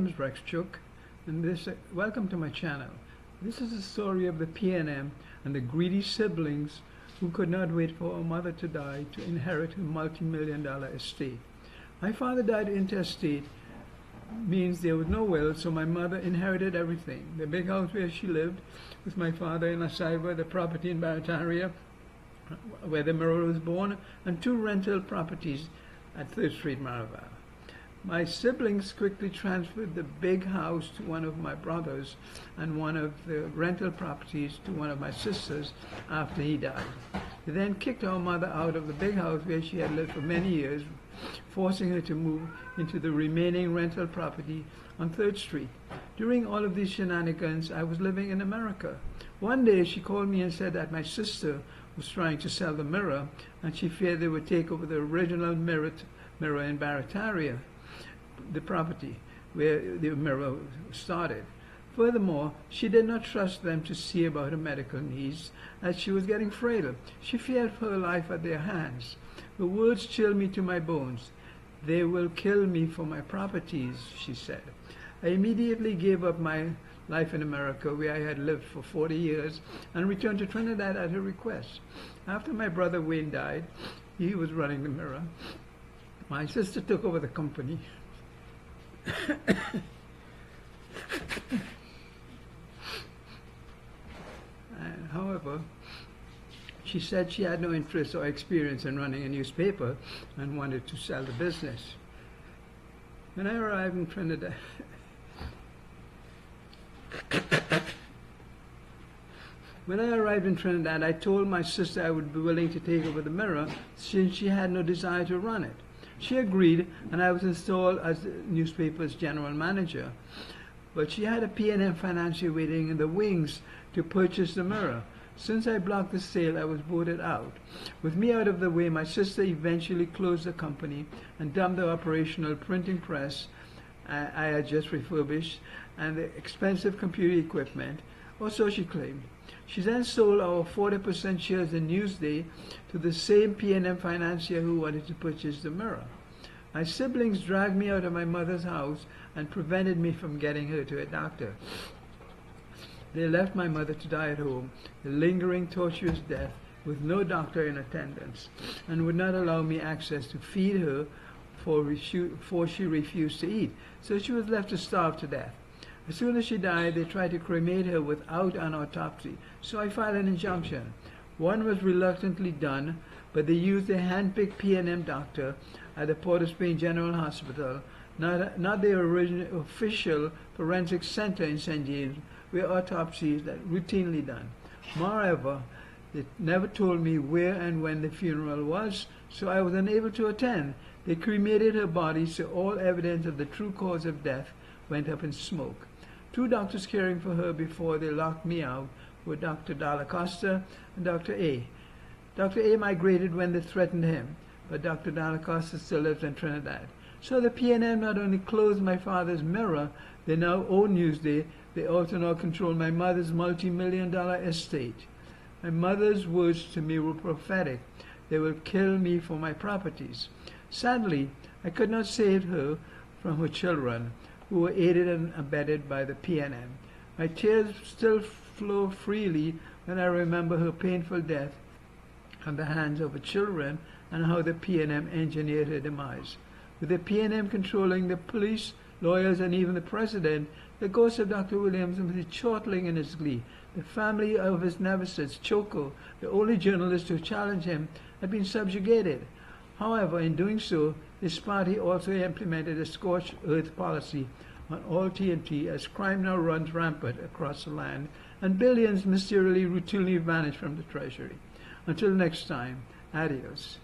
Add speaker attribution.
Speaker 1: name is Rex Chook, and welcome to my channel. This is the story of the PNM and the greedy siblings who could not wait for a mother to die to inherit a multi-million-dollar estate. My father died intestate, means there was no will, so my mother inherited everything. The big house where she lived with my father in La Ceiba, the property in Barataria where the mirror was born, and 2 rental properties at 3rd Street, Maraval. My siblings quickly transferred the big house to one of my brothers and one of the rental properties to one of my sisters after he died. They then kicked our mother out of the big house where she had lived for many years, forcing her to move into the remaining rental property on 3rd Street. During all of these shenanigans, I was living in America. One day she called me and said that my sister was trying to sell the mirror and she feared they would take over the original mirror in Barataria, the property where the mirror started. Furthermore, she did not trust them to see about her medical needs as she was getting frailer. She feared for her life at their hands. The words chilled me to my bones. "They will kill me for my properties," she said. I immediately gave up my life in America, where I had lived for 40 years, and returned to Trinidad at her request. After my brother Wayne died, he was running the mirror. My sister took over the company. However, she said she had no interest or experience in running a newspaper and wanted to sell the business. When I arrived in Trinidad, I told my sister I would be willing to take over the mirror since she had no desire to run it. She agreed, and I was installed as the newspaper's general manager. But she had a PNM financier waiting in the wings to purchase the mirror. Since I blocked the sale, I was voted out. With me out of the way, my sister eventually closed the company and dumped the operational printing press I had just refurbished and the expensive computer equipment, or so she claimed. She then sold our 40% shares in Newsday to the same PNM financier who wanted to purchase the mirror. My siblings dragged me out of my mother's house and prevented me from getting her to a doctor. They left my mother to die at home, a lingering, torturous death with no doctor in attendance, and would not allow me access to feed her for she refused to eat, so she was left to starve to death. As soon as she died, they tried to cremate her without an autopsy, so I filed an injunction. One was reluctantly done, but they used a hand-picked PNM doctor at the Port of Spain General Hospital, not the original official forensic center in St. James, where autopsies are routinely done. Moreover, they never told me where and when the funeral was, so I was unable to attend. They cremated her body, so all evidence of the true cause of death went up in smoke. 2 doctors caring for her before they locked me out were Dr. Dalla Costa and Dr. A. Dr. A migrated when they threatened him, but Dr. Dalla Costa still lives in Trinidad. So the PNM not only closed my father's mirror, they now own Newsday, they also now control my mother's multi-million-dollar estate. My mother's words to me were prophetic. They will kill me for my properties. Sadly, I could not save her from her children, who were aided and abetted by the PNM. My tears still flow freely when I remember her painful death at the hands of her children and how the PNM engineered her demise. With the PNM controlling the police, lawyers, and even the president, the ghost of Dr. Williams was chortling in his glee. The family of his nemesis, Choco, the only journalist to challenge him, had been subjugated. However, in doing so, his party also implemented a scorched earth policy on all TNT as crime now runs rampant across the land and billions mysteriously routinely vanish from the treasury. Until next time, adios.